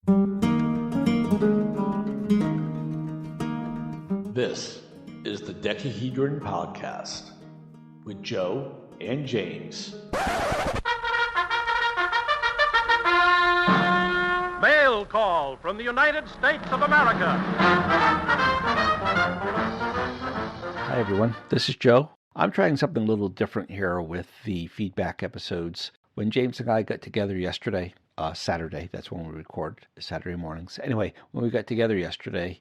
This is the Decahedron Podcast with Joe and James. Mail call from the United States of America. Hi, everyone. This is Joe. I'm trying something a little different here with the feedback episodes. When James and I got together yesterday, Saturday, that's when we record, Saturday mornings. Anyway, when we got together yesterday,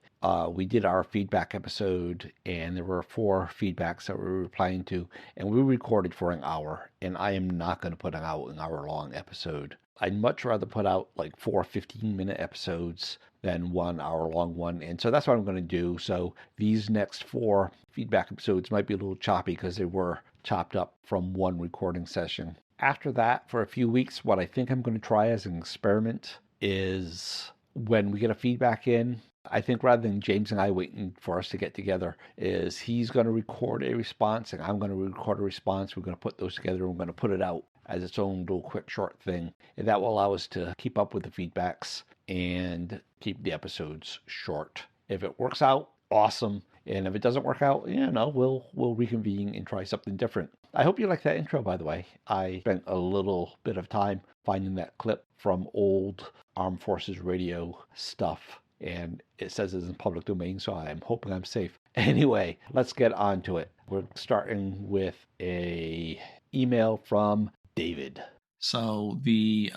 we did our feedback episode, and there were 4 feedbacks that we were replying to, and we recorded for an hour, and I am not going to put out an hour-long episode. I'd much rather put out like 4 15-minute episodes than 1 hour-long one, and so that's what I'm going to do. So these next 4 feedback episodes might be a little choppy because they were chopped up from one recording session. After that, for a few weeks, what I think I'm going to try as an experiment is when we get a feedback in, I think rather than James and I waiting for us to get together, is he's going to record a response and I'm going to record a response. We're going to put those together and we're going to put it out as its own little quick short thing. And that will allow us to keep up with the feedbacks and keep the episodes short. If it works out, awesome. And if it doesn't work out, we'll reconvene and try something different. I hope you like that intro, by the way. I spent a little bit of time finding that clip from old Armed Forces Radio stuff, and it says it's in public domain, so I'm hoping I'm safe. Anyway, let's get on to it. We're starting with a email from David. So the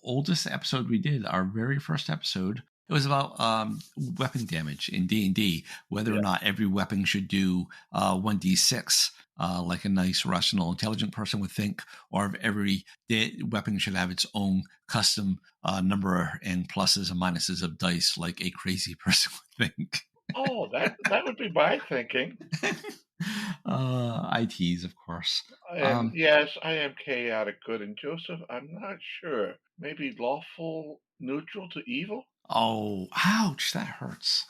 oldest episode we did, our very first episode, it was about weapon damage in D&D, whether or not every weapon should do 1d6, like a nice, rational, intelligent person would think, or if every weapon should have its own custom number and pluses and minuses of dice, like a crazy person would think. Oh, that would be my thinking. I tease, of course. Yes, I am chaotic good, and Joseph, I'm not sure. Maybe lawful neutral to evil? Oh, ouch, that hurts.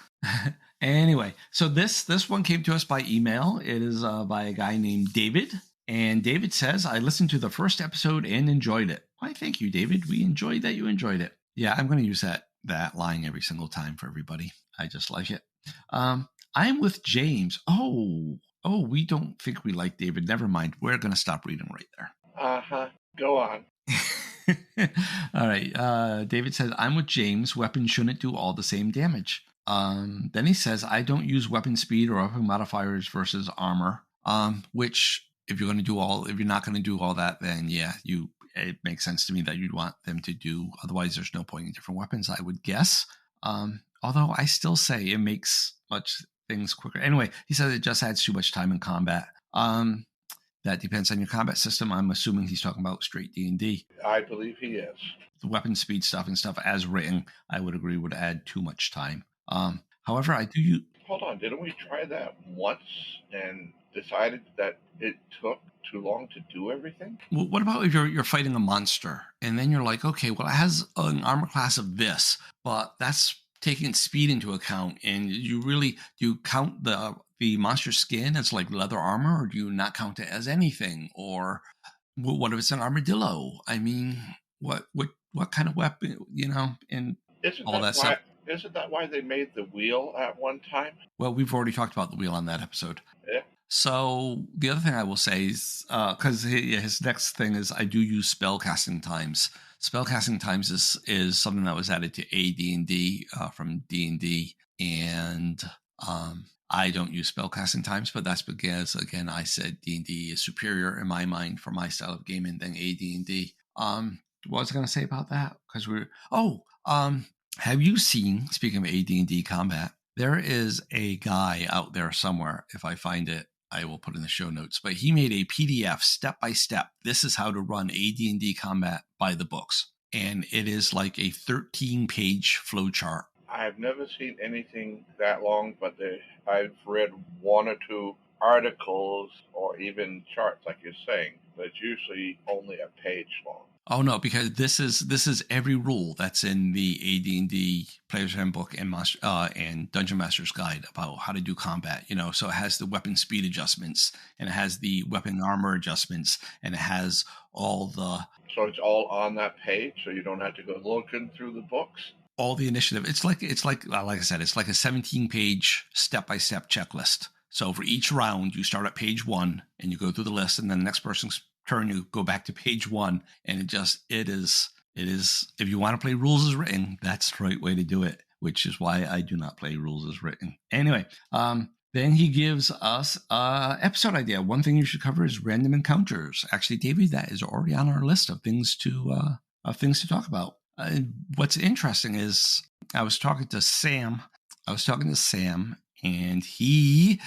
Anyway, so this one came to us by email. It is by a guy named David. And David says, I listened to the first episode and enjoyed it. Why, thank you, David. We enjoyed that you enjoyed it. Yeah, I'm going to use that line every single time for everybody. I just like it. I'm with James. Oh, we don't think we like David. Never mind. We're going to stop reading right there. Uh-huh. Go on. All right. David says, I'm with James. Weapons shouldn't do all the same damage. Then he says, I don't use weapon speed or weapon modifiers versus armor. Which if you're not going to do all that, then yeah, it makes sense to me that you'd want them to do. Otherwise, there's no point in different weapons, I would guess. Although I still say it makes much things quicker. Anyway, he says it just adds too much time in combat. That depends on your combat system. I'm assuming he's talking about straight D&D. I believe he is. The weapon speed stuff and stuff as written, I would agree, would add too much time. However, I do... Hold on, didn't we try that once and decided that it took too long to do everything? Well, what about if you're fighting a monster and then you're like, okay, well, it has an armor class of this, but that's taking speed into account, and do you count the monster skin as like leather armor, or do you not count it as anything? Or what if it's an armadillo? I mean, what kind of weapon, and all that stuff. Isn't that why they made the wheel at one time? Well, we've already talked about the wheel on that episode. Yeah. So the other thing I will say is, because his next thing is, I do use spellcasting times. Spellcasting times is something that was added to AD&D from D&D, and I don't use spellcasting times, but that's because, again, I said D&D is superior in my mind for my style of gaming than AD&D. What was I going to say about that? Because have you seen, speaking of AD&D combat, there is a guy out there somewhere. If I find it, I will put in the show notes. But he made a PDF step-by-step. This is how to run AD&D combat by the books. And it is like a 13-page flowchart. I've never seen anything that long, but I've read 1 or 2 articles or even charts, like you're saying, but it's usually only a page long. Oh no, because this is every rule that's in the AD&D Player's Handbook and Dungeon Master's Guide about how to do combat. So it has the weapon speed adjustments, and it has the weapon armor adjustments, and it has all the. So it's all on that page, so you don't have to go looking through the books. all the initiative. It's like I said, it's like a 17-page step-by-step checklist. So for each round, you start at page 1 and you go through the list, and then the next person's turn, you go back to page 1, and it is. If you want to play rules as written, that's the right way to do it. Which is why I do not play rules as written. Anyway, then he gives us an episode idea. One thing you should cover is random encounters. Actually, David, that is already on our list of things to talk about. What's interesting is I was talking to Sam, and he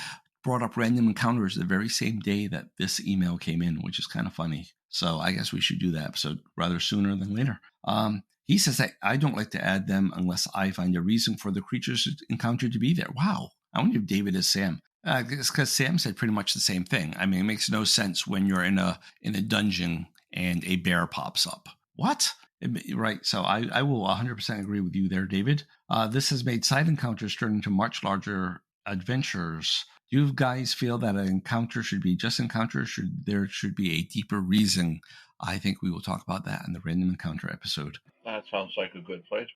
brought up random encounters the very same day that this email came in, which is kind of funny. So I guess we should do that episode rather sooner than later. He says that I don't like to add them unless I find a reason for the creatures encountered to be there. Wow. I wonder if David is Sam. It's because Sam said pretty much the same thing. I mean, it makes no sense when you're in a dungeon and a bear pops up. What? Right. So I will 100% agree with you there, David. This has made side encounters turn into much larger adventures. Do you guys feel that an encounter should be just encounter? There should be a deeper reason? I think we will talk about that in the random encounter episode. That sounds like a good place.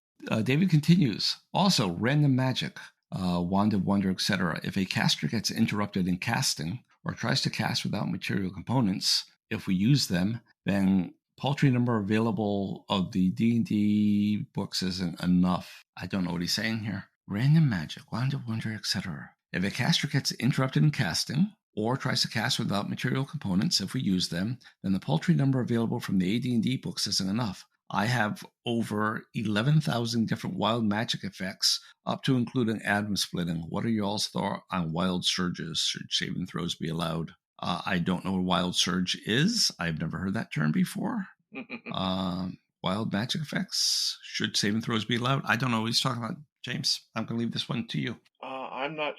David continues. Also, random magic, wand of wonder, etc. If a caster gets interrupted in casting or tries to cast without material components, if we use them, then paltry number available of the D&D books isn't enough. I don't know what he's saying here. Random magic, wand of wonder, etc. If a caster gets interrupted in casting or tries to cast without material components, if we use them, then the paltry number available from the AD&D books isn't enough. I have over 11,000 different wild magic effects, up to including atom splitting. What are y'all's thoughts on wild surges? Should saving throws be allowed? I don't know what wild surge is. I've never heard that term before. Wild magic effects. Should saving throws be allowed? I don't know what he's talking about, James. I'm going to leave this one to you. I'm not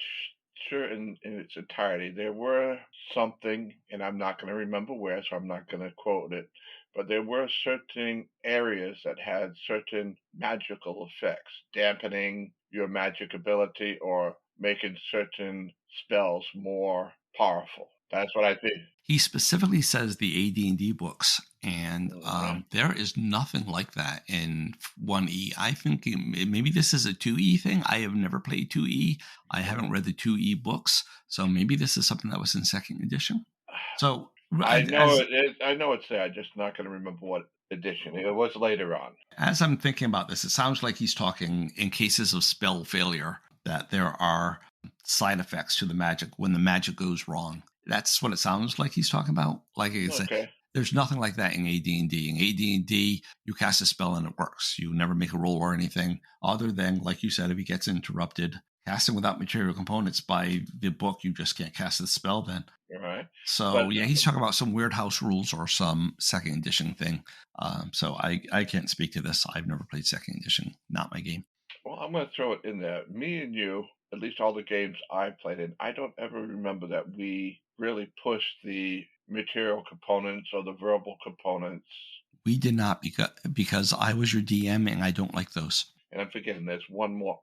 sure in its entirety. There were something, and I'm not going to remember where, so I'm not going to quote it, but there were certain areas that had certain magical effects, dampening your magic ability or making certain spells more powerful. That's what I think. He specifically says the AD&D books, and there is nothing like that in 1E. I think maybe this is a 2E thing. I have never played 2E. I haven't read the 2E books, so maybe this is something that was in 2nd edition. So I know it's there. I'm just not going to remember what edition. It was later on. As I'm thinking about this, it sounds like he's talking in cases of spell failure that there are side effects to the magic when the magic goes wrong. That's what it sounds like he's talking about. Like I said, there's nothing like that in AD&D. In AD&D, you cast a spell and it works. You never make a roll or anything other than, like you said, if he gets interrupted, casting without material components by the book, you just can't cast the spell then. Right. So, he's talking about some weird house rules or some 2nd edition thing. So I can't speak to this. I've never played 2nd edition. Not my game. Well, I'm going to throw it in there. Me and you, at least all the games I played in, I don't ever remember that we really pushed the material components or the verbal components. We did not because I was your DM and I don't like those. And I'm forgetting there's one more.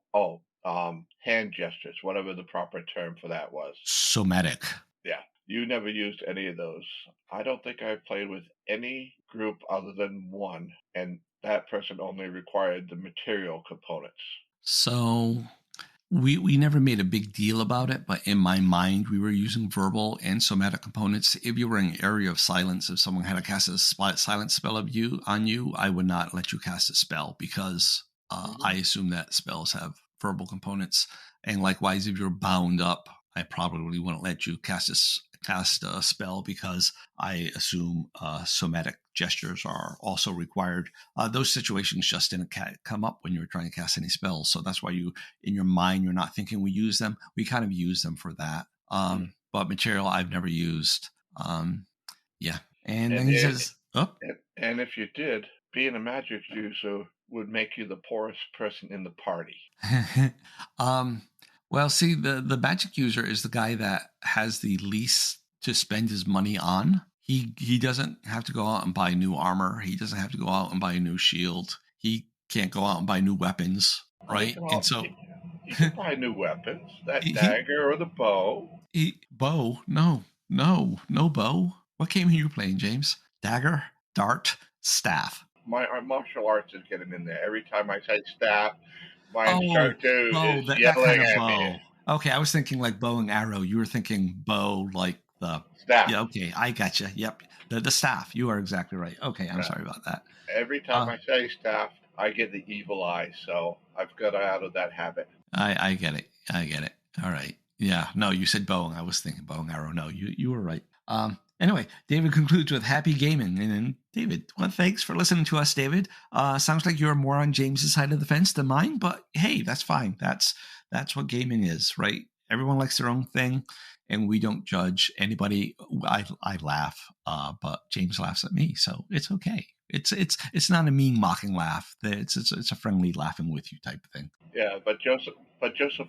Hand gestures, whatever the proper term for that was. Somatic. Yeah. You never used any of those. I don't think I played with any group other than one, and that person only required the material components. So we never made a big deal about it, but in my mind, we were using verbal and somatic components. If you were in an area of silence, if someone had to cast a silent spell on you, I would not let you cast a spell because I assume that spells have verbal components. And likewise, if you're bound up, I probably wouldn't let you cast a spell because I assume somatic gestures are also required. Those situations just didn't come up when you were trying to cast any spells. So that's why in your mind, you're not thinking we use them. We kind of use them for that. But material I've never used. And then he says, and if you did, being a magic user would make you the poorest person in the party. Well, see, the magic user is the guy that has the least to spend his money on. He doesn't have to go out and buy new armor. He doesn't have to go out and buy a new shield. He can't go out and buy new weapons, right? And so he can buy new weapons. That dagger or the bow. Bow? No bow. What game are you playing, James? Dagger, dart, staff. My martial arts is getting in there. Every time I say staff, my Oh, instructor bow, is that kind yelling of at me. bow. Okay, I was thinking like bow and arrow. You were thinking bow like the. Staff. Yeah, okay, I gotcha. Yep, the staff. You are exactly right. Okay, I'm Yeah. sorry about that. Every time I say staff, I get the evil eye. So I've got out of that habit. I get it. I get it. All right. Yeah. No, you said bow. I was thinking bow and arrow. No, you were right. Anyway, David concludes with happy gaming. And then David, well, thanks for listening to us, David. Sounds like you're more on James's side of the fence than mine, but hey, that's fine. That's what gaming is, right? Everyone likes their own thing, and we don't judge anybody. I laugh, but James laughs at me, so it's okay. It's not a mean mocking laugh. It's a friendly laughing with you type of thing. Yeah, but Joseph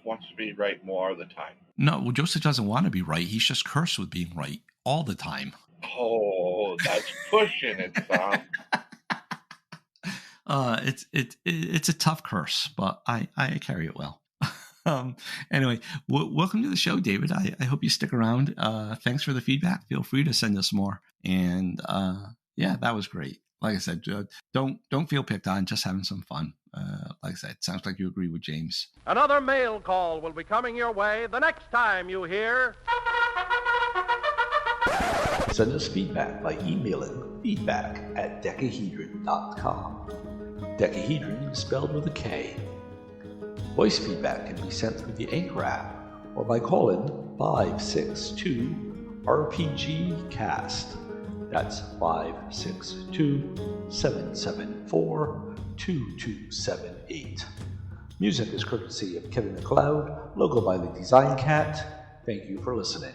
wants to be right more of the time. No, well, Joseph doesn't want to be right. He's just cursed with being right all the time. Oh, that's pushing it, son. It's a tough curse, but I carry it well. Anyway, welcome to the show, David. I hope you stick around. Thanks for the feedback. Feel free to send us more. And yeah, that was great. Like I said, don't feel picked on. Just having some fun. Like I said, sounds like you agree with James. Another mail call will be coming your way the next time you hear. Send us feedback by emailing feedback@decahedron.com. Decahedron is spelled with a K. Voice feedback can be sent through the Anchor app or by calling 562-RPG-CAST. That's 562-774-2278. Music is courtesy of Kevin MacLeod, logo by the Design Cat. Thank you for listening.